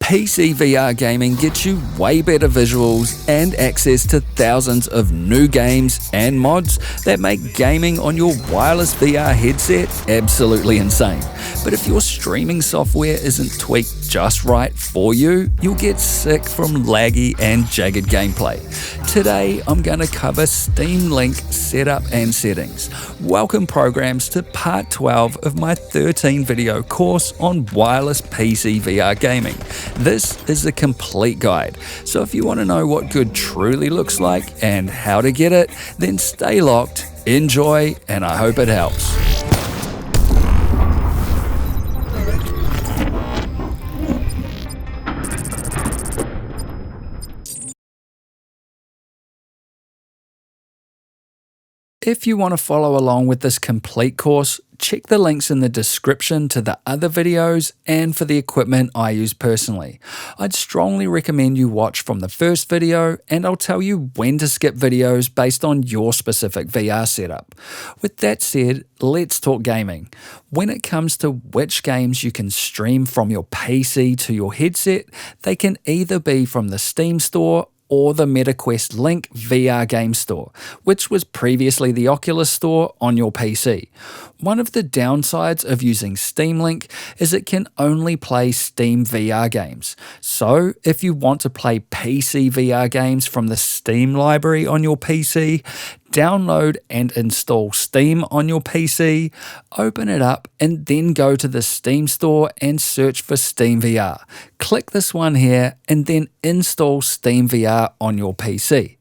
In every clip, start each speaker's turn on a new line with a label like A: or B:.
A: PCVR gaming gets you way better visuals and access to thousands of new games and mods that make gaming on your wireless VR headset absolutely insane. But if your streaming software isn't tweaked just right for you, you'll get sick from laggy and jagged gameplay. Today, I'm going to cover SteamLink setup and settings. Welcome programs to part 12 of my 13 video course on wireless PCVR gaming. This is a complete guide, so if you want to know what good truly looks like and how to get it, then stay locked, enjoy, and I hope it helps. If you want to follow along with this complete course, check the links in the description to the other videos and for the equipment I use personally. I'd strongly recommend you watch from the first video, and I'll tell you when to skip videos based on your specific VR setup. With that said, let's talk gaming. When it comes to which games you can stream from your PC to your headset, they can either be from the Steam store or the MetaQuest Link VR game store, which was previously the Oculus store on your PC. One of the downsides of using SteamLink is it can only play SteamVR games. So if you want to play PCVR games from the Steam library on your PC, download and install Steam on your PC, open it up, and then go to the Steam store and search for SteamVR. Click this one here and then install SteamVR on your PC.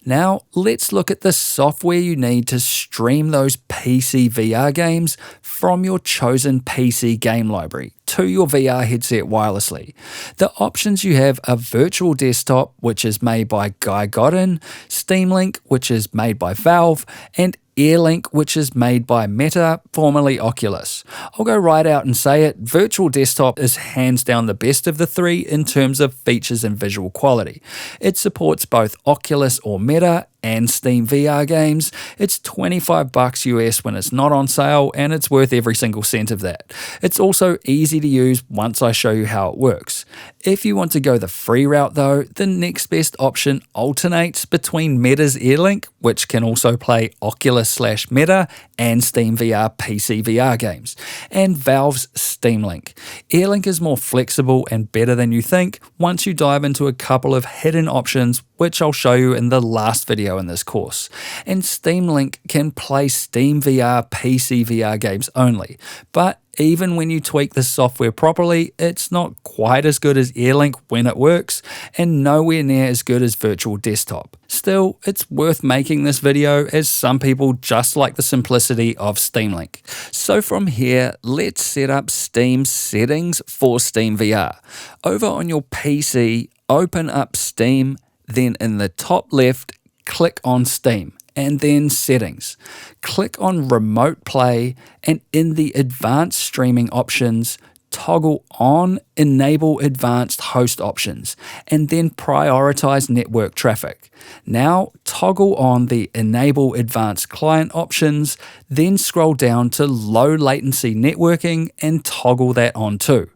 A: Now let's look at the software you need to stream those PCVR games from your chosen PC game library to your VR headset wirelessly. The options you have are Virtual Desktop, which is made by Guy Godin, SteamLink, which is made by Valve, and Airlink, which is made by Meta, formerly Oculus. I'll go right out and say it, Virtual Desktop is hands down the best of the three in terms of features and visual quality. It supports both Oculus or Meta and SteamVR games. It's $25 US when it's not on sale, and it's worth every single cent of that. It's also easy to use once I show you how it works. If you want to go the free route though, the next best option alternates between Meta's Airlink, which can also play Oculus/Meta and SteamVR PCVR games, and Valve's SteamLink. Airlink is more flexible and better than you think once you dive into a couple of hidden options, which I'll show you in the last video in this course. And SteamLink can play SteamVR PCVR games only, but even when you tweak the software properly, it's not quite as good as Airlink when it works, and nowhere near as good as Virtual Desktop. Still, it's worth making this video as some people just like the simplicity of SteamLink. So from here, let's set up Steam settings for SteamVR. Over on your PC, open up Steam, then in the top left, click on Steam, and then Settings. Click on Remote Play, and in the Advanced Streaming options, toggle on Enable Advanced Host Options, and then prioritize network traffic. Now toggle on the Enable Advanced Client options, then scroll down to Low Latency Networking and toggle that on too.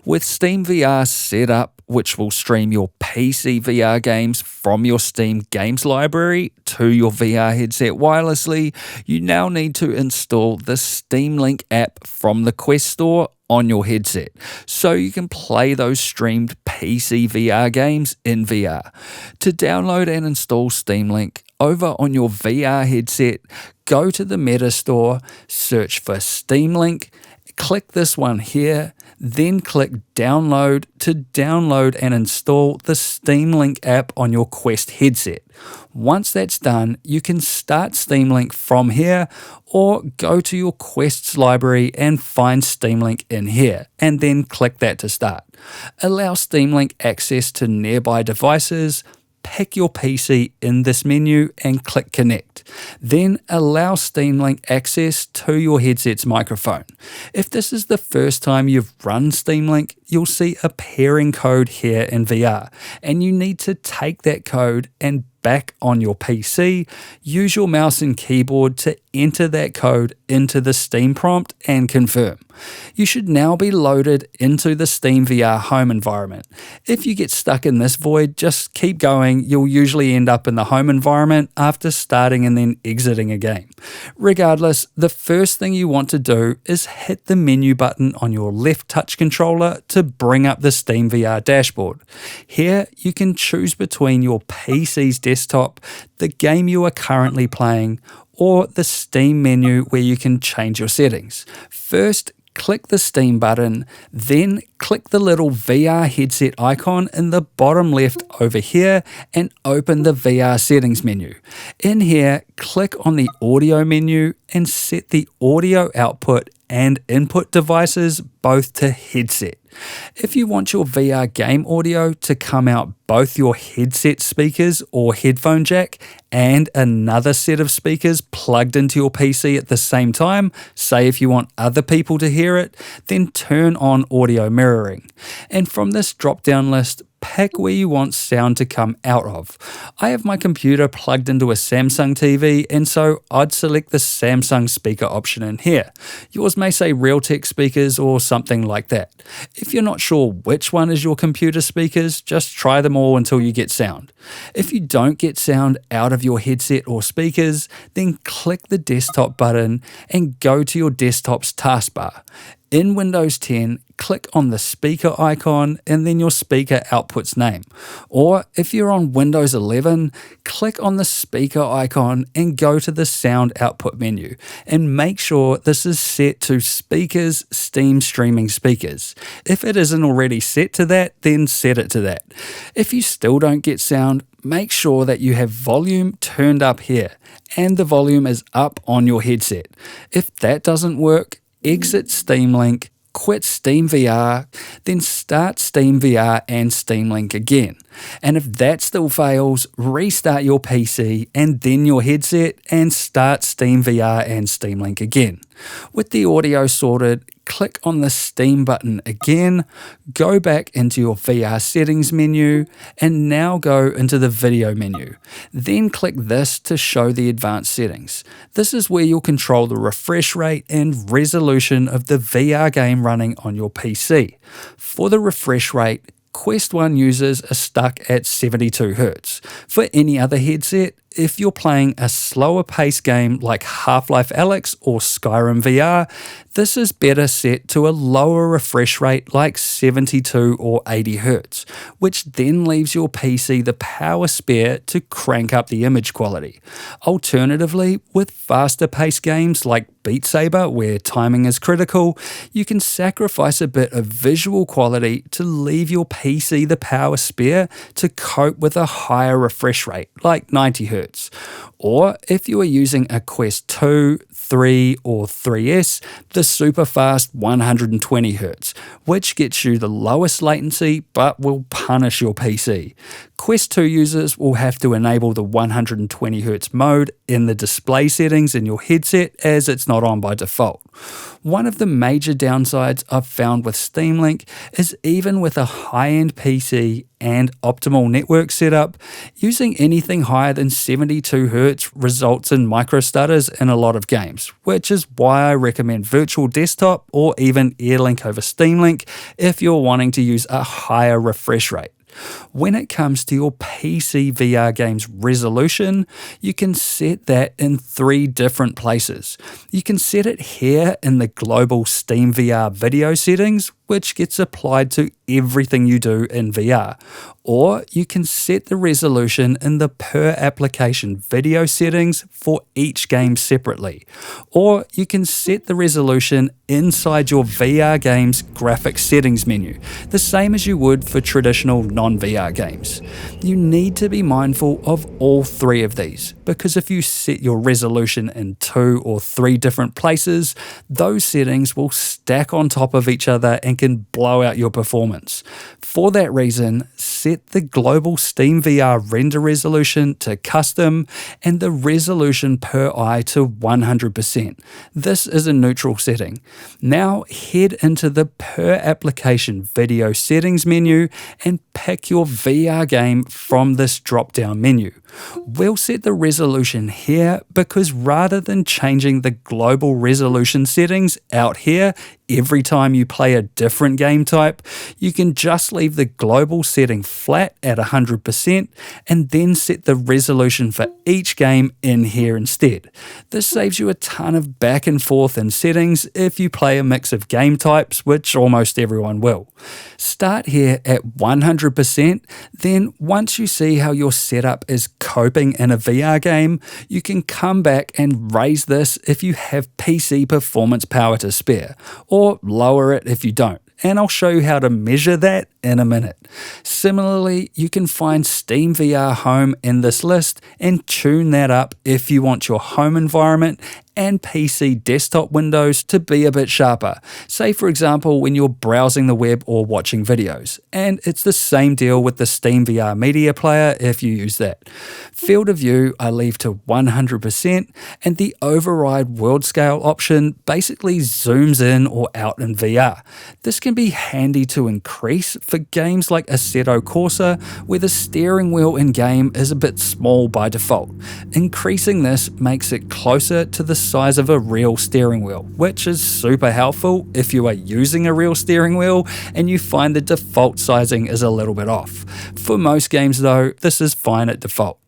A: With SteamVR set up, which will stream your PCVR games from your Steam games library to your VR headset wirelessly, you now need to install the SteamLink app from the Quest store on your headset, so you can play those streamed PCVR games in VR. To download and install SteamLink, over on your VR headset, go to the Meta store, search for SteamLink, click this one here, then click Download to download and install the SteamLink app on your Quest headset. Once that's done, you can start SteamLink from here, or go to your Quest's library and find SteamLink in here, and then click that to start. Allow SteamLink access to nearby devices. Pick your PC in this menu and click Connect. Then allow SteamLink access to your headset's microphone. If this is the first time you've run SteamLink, you'll see a pairing code here in VR, and you need to take that code and back on your PC, use your mouse and keyboard to enter that code into the Steam prompt and confirm. You should now be loaded into the SteamVR home environment. If you get stuck in this void, just keep going. You'll usually end up in the home environment after starting and then exiting a game. Regardless, the first thing you want to do is hit the menu button on your left touch controller to bring up the SteamVR dashboard. Here, you can choose between your PC's desktop, the game you are currently playing, or the Steam menu where you can change your settings. First, click the Steam button, then click the little VR headset icon in the bottom left over here and open the VR settings menu. In here, click on the audio menu and set the audio output and input devices both to headset. If you want your VR game audio to come out both your headset speakers or headphone jack and another set of speakers plugged into your PC at the same time, say if you want other people to hear it, then turn on audio mirroring. And from this drop-down list, pick where you want sound to come out of. I have my computer plugged into a Samsung TV, and so I'd select the Samsung speaker option in here. Yours may say Realtek speakers or something like that. If you're not sure which one is your computer speakers, just try them all until you get sound. If you don't get sound out of your headset or speakers, then click the desktop button and go to your desktop's taskbar. In Windows 10, click on the speaker icon and then your speaker output's name. Or if you're on Windows 11, click on the speaker icon and go to the sound output menu. And make sure this is set to speakers, Steam streaming speakers. If it isn't already set to that, then set it to that. If you still don't get sound, make sure that you have volume turned up here and the volume is up on your headset. If that doesn't work, exit Steam Link, quit SteamVR, then start SteamVR and Steam Link again. And if that still fails, restart your PC and then your headset and start SteamVR and Steam Link again. With the audio sorted, click on the Steam button again, go back into your VR settings menu, and now go into the video menu. Then click this to show the advanced settings. This is where you'll control the refresh rate and resolution of the VR game running on your PC. For the refresh rate, Quest 1 users are stuck at 72 Hz. For any other headset, if you're playing a slower paced game like Half-Life Alyx or Skyrim VR, this is better set to a lower refresh rate like 72 or 80 Hz, which then leaves your PC the power spare to crank up the image quality. Alternatively, with faster paced games like Beat Saber, where timing is critical, you can sacrifice a bit of visual quality to leave your PC the power spare to cope with a higher refresh rate, like 90 Hz. Or if you are using a Quest 2, 3 or 3S, the super fast 120 Hz, which gets you the lowest latency but will punish your PC. Quest 2 users will have to enable the 120 Hz mode in the display settings in your headset as it's not on by default. One of the major downsides I've found with Steam Link is even with a high-end PC and optimal network setup, using anything higher than 72 Hz results in micro stutters in a lot of games, which is why I recommend virtual desktop or even Airlink over Steam Link if you're wanting to use a higher refresh rate. When it comes to your PCVR game's resolution, you can set that in 3 different places. You can set it here in the global SteamVR video settings, which gets applied to everything you do in VR. Or you can set the resolution in the per application video settings for each game separately. Or you can set the resolution inside your VR game's graphics settings menu, the same as you would for traditional non-VR games. You need to be mindful of all 3 of these, because if you set your resolution in 2 or 3 different places, those settings will stack on top of each other and can blow out your performance. For that reason, set the global SteamVR render resolution to custom and the resolution per eye to 100%. This is a neutral setting. Now head into the per application video settings menu and pick your VR game from this drop-down menu. We'll set the resolution here because rather than changing the global resolution settings out here every time you play a different game type, you can just leave the global setting flat at 100% and then set the resolution for each game in here instead. This saves you a ton of back and forth in settings if you play a mix of game types, which almost everyone will. Start here at 100%, then once you see how your setup is coping in a VR game, you can come back and raise this if you have PC performance power to spare, or lower it if you don't, and I'll show you how to measure that in a minute. Similarly, you can find SteamVR Home in this list and tune that up if you want your home environment and PC desktop windows to be a bit sharper, say for example when you're browsing the web or watching videos. And it's the same deal with the SteamVR media player if you use that. Field of view I leave to 100%, and the override world scale option basically zooms in or out in VR. This can be handy to increase for games like Assetto Corsa, where the steering wheel in game is a bit small by default. Increasing this makes it closer to the size of a real steering wheel, which is super helpful if you are using a real steering wheel and you find the default sizing is a little bit off. For most games though, this is fine at default.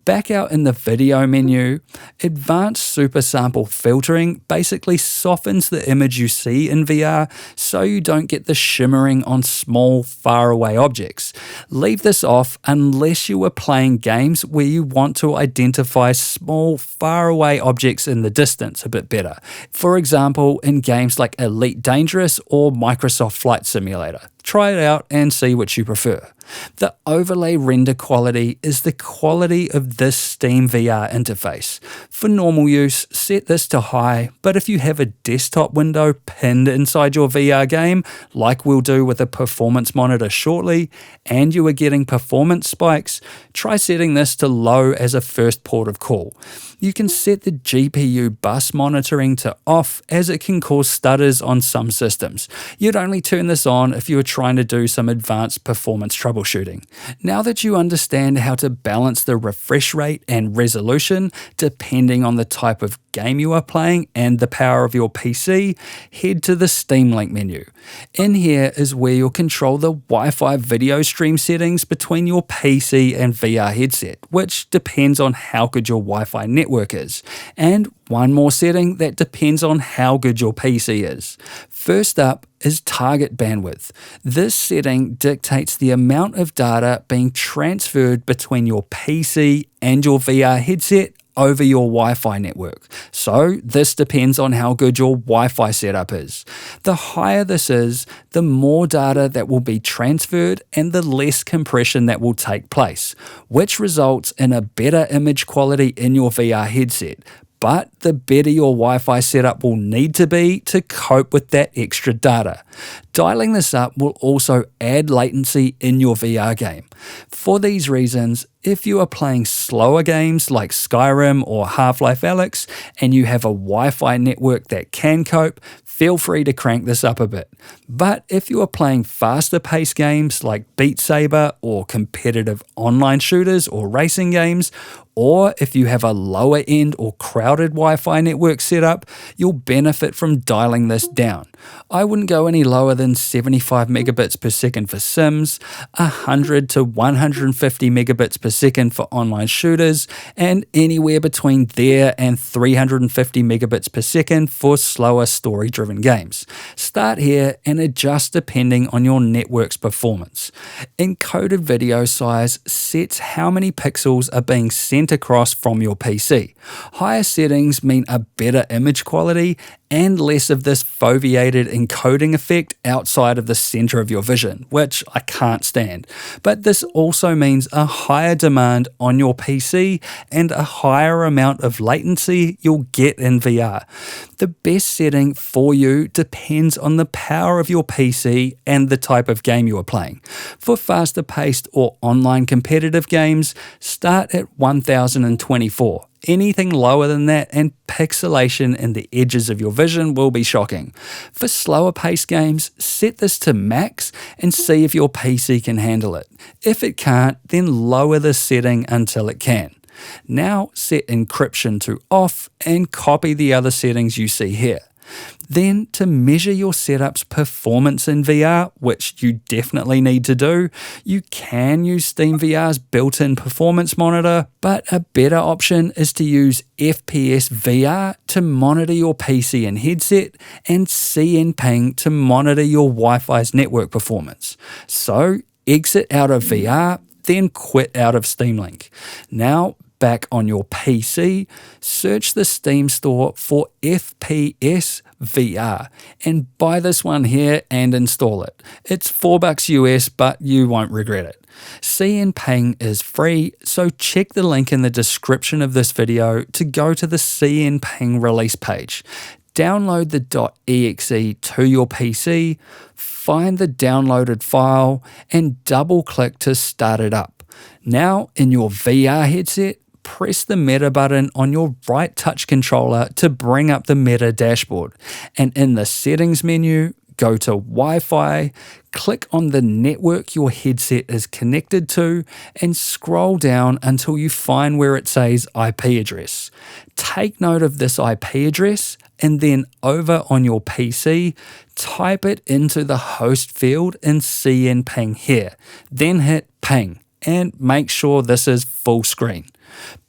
A: Back out in the video menu, advanced Supersample filtering basically softens the image you see in VR so you don't get the shimmering on small, faraway objects. Leave this off unless you are playing games where you want to identify small, faraway objects in the distance a bit better. For example, in games like Elite Dangerous or Microsoft Flight Simulator. Try it out and see which you prefer. The overlay render quality is the quality of this SteamVR interface. For normal use, set this to high, but if you have a desktop window pinned inside your VR game, like we'll do with a performance monitor shortly, and you are getting performance spikes, try setting this to low as a first port of call. You can set the GPU bus monitoring to off as it can cause stutters on some systems. You'd only turn this on if you were trying to do some advanced performance troubleshooting. Now that you understand how to balance the refresh rate and resolution depending on the type of game you are playing and the power of your PC, head to the Steam Link menu. In here is where you'll control the Wi-Fi video stream settings between your PC and VR headset, which depends on how good your Wi-Fi network is. And one more setting that depends on how good your PC is. First up is target bandwidth. This setting dictates the amount of data being transferred between your PC and your VR headset over your Wi-Fi network. So this depends on how good your Wi-Fi setup is. The higher this is, the more data that will be transferred and the less compression that will take place, which results in a better image quality in your VR headset. But the better your Wi-Fi setup will need to be to cope with that extra data. Dialing this up will also add latency in your VR game. For these reasons, if you are playing slower games like Skyrim or Half-Life Alyx and you have a Wi-Fi network that can cope, feel free to crank this up a bit. But if you are playing faster paced games like Beat Saber or competitive online shooters or racing games, or if you have a lower end or crowded Wi-Fi network setup, you'll benefit from dialing this down. I wouldn't go any lower than 75 megabits per second for Sims, 100 to 150 megabits per second for online shooters, and anywhere between there and 350 megabits per second for slower story-driven games. Start here and adjust depending on your network's performance. Encoded video size sets how many pixels are being sent across from your PC. Higher settings mean a better image quality and less of this foveated encoding effect outside of the center of your vision, which I can't stand. But this also means a higher demand on your PC and a higher amount of latency you'll get in VR. The best setting for you depends on the power of your PC and the type of game you are playing. For faster paced or online competitive games, start at 1024. Anything lower than that and pixelation in the edges of your vision will be shocking. For slower paced games, set this to max and see if your PC can handle it. If it can't, then lower the setting until it can. Now set encryption to off and copy the other settings you see here. Then, to measure your setup's performance in VR, which you definitely need to do, you can use SteamVR's built-in performance monitor, but a better option is to use fpsVR to monitor your PC and headset, and cnping to monitor your Wi-Fi's network performance. So, exit out of VR, then quit out of Steam Link. Now, back on your PC, search the Steam store for fpsVR and buy this one here and install it. It's $4 US, but you won't regret it. cnping is free, so check the link in the description of this video to go to the cnping release page. Download the .exe to your PC, find the downloaded file, and double-click to start it up. Now, in your VR headset, press the Meta button on your right touch controller to bring up the Meta dashboard. And in the settings menu, go to Wi-Fi, click on the network your headset is connected to, and scroll down until you find where it says IP address. Take note of this IP address, and then over on your PC, type it into the host field in cnping here. Then hit ping, and make sure this is full screen.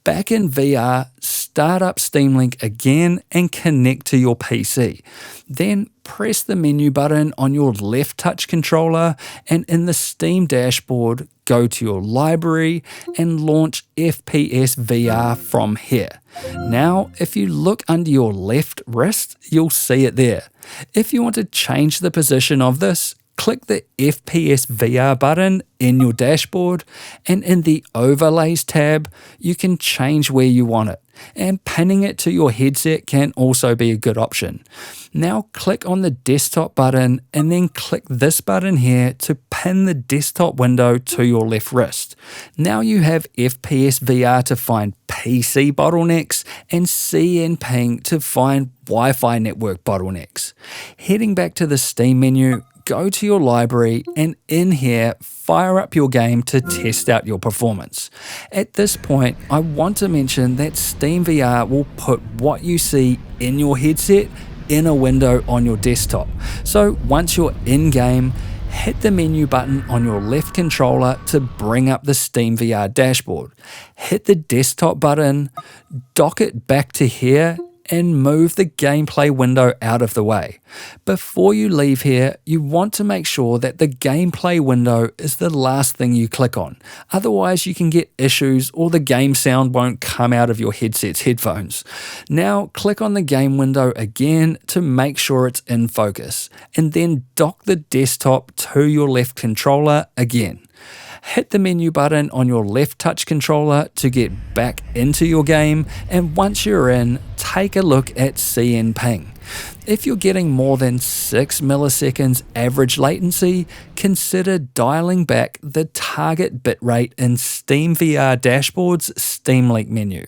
A: Back in VR, start up Steam Link again and connect to your PC. Then press the menu button on your left touch controller, and in the Steam dashboard, go to your library and launch fpsVR from here. Now, if you look under your left wrist, you'll see it there. If you want to change the position of this, click the fpsVR button in your dashboard, and in the Overlays tab, you can change where you want it, and pinning it to your headset can also be a good option. Now click on the desktop button and then click this button here to pin the desktop window to your left wrist. Now you have fpsVR to find PC bottlenecks and cnping to find Wi-Fi network bottlenecks. Heading back to the Steam menu, go to your library, and in here, fire up your game to test out your performance. At this point, I want to mention that SteamVR will put what you see in your headset in a window on your desktop. So once you're in-game, hit the menu button on your left controller to bring up the SteamVR dashboard. Hit the desktop button, dock it back to here, and move the gameplay window out of the way. Before you leave here, you want to make sure that the gameplay window is the last thing you click on. Otherwise, you can get issues or the game sound won't come out of your headset's headphones. Now, click on the game window again to make sure it's in focus, and then dock the desktop to your left controller again. Hit the menu button on your left touch controller to get back into your game, and once you're in, take a look at cnping. If you're getting more than 6 milliseconds average latency, consider dialing back the target bitrate in SteamVR Dashboard's Steam Link menu.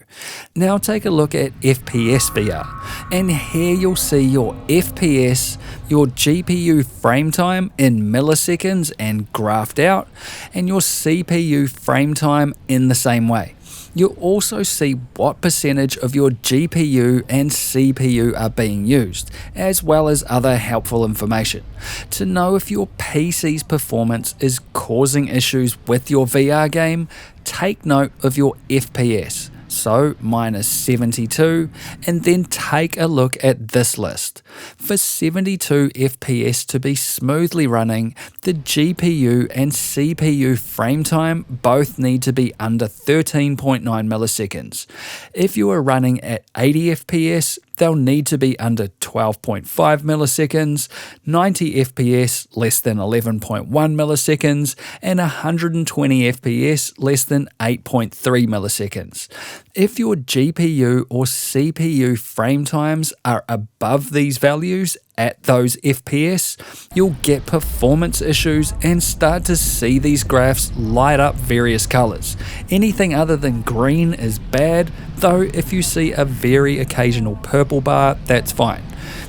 A: Now take a look at fpsVR, and here you'll see your FPS, your GPU frame time in milliseconds and graphed out, and your CPU frame time in the same way. You'll also see what percentage of your GPU and CPU are being used, as well as other helpful information. To know if your PC's performance is causing issues with your VR game, take note of your FPS. So minus 72, and then take a look at this list. For 72 FPS to be smoothly running, the GPU and CPU frame time both need to be under 13.9 milliseconds. If you are running at 80 FPS, they'll need to be under 12.5 milliseconds, 90 FPS less than 11.1 milliseconds, and 120 FPS less than 8.3 milliseconds. If your GPU or CPU frame times are above these values at those FPS, you'll get performance issues and start to see these graphs light up various colors. Anything other than green is bad, though if you see a very occasional purple bar, that's fine.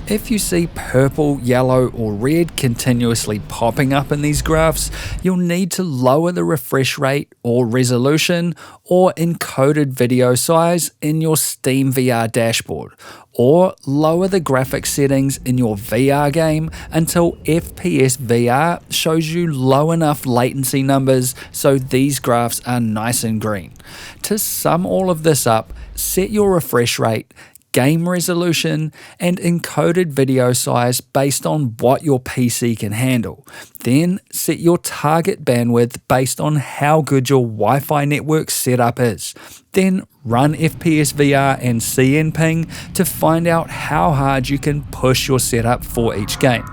A: If you see purple, yellow or red continuously popping up in these graphs, you'll need to lower the refresh rate or resolution or encoded video size in your SteamVR dashboard, or lower the graphics settings in your VR game until fpsVR shows you low enough latency numbers so these graphs are nice and green. To sum all of this up, set your refresh rate, game resolution, and encoded video size based on what your PC can handle. Then set your target bandwidth based on how good your Wi-Fi network setup is. Then run fpsVR and cnping to find out how hard you can push your setup for each game.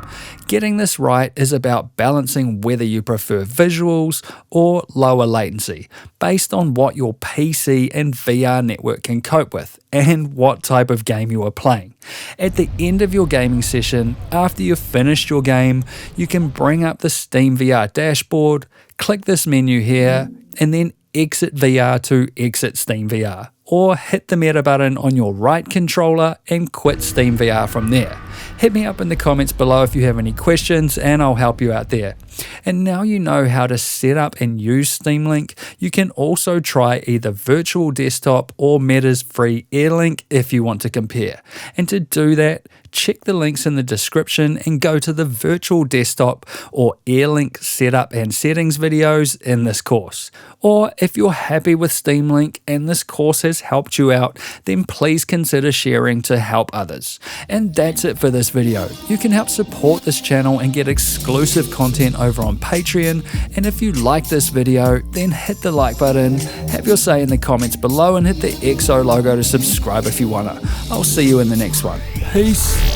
A: Getting this right is about balancing whether you prefer visuals or lower latency, based on what your PC and VR network can cope with, and what type of game you are playing. At the end of your gaming session, after you've finished your game, you can bring up the SteamVR dashboard, click this menu here, and then exit VR to exit SteamVR, or hit the meta button on your right controller and quit SteamVR from there. Hit me up in the comments below if you have any questions and I'll help you out there. And now you know how to set up and use Steam Link, you can also try either virtual desktop or Meta's free Airlink if you want to compare. And to do that, check the links in the description and go to the virtual desktop or Airlink setup and settings videos in this course. Or if you're happy with Steam Link and this course has helped you out, then please consider sharing to help others. And that's it for this video. You can help support this channel and get exclusive content over on Patreon. And if you like this video, then hit the like button, have your say in the comments below, and hit the XO logo to subscribe if you wanna. I'll see you in the next one. Peace.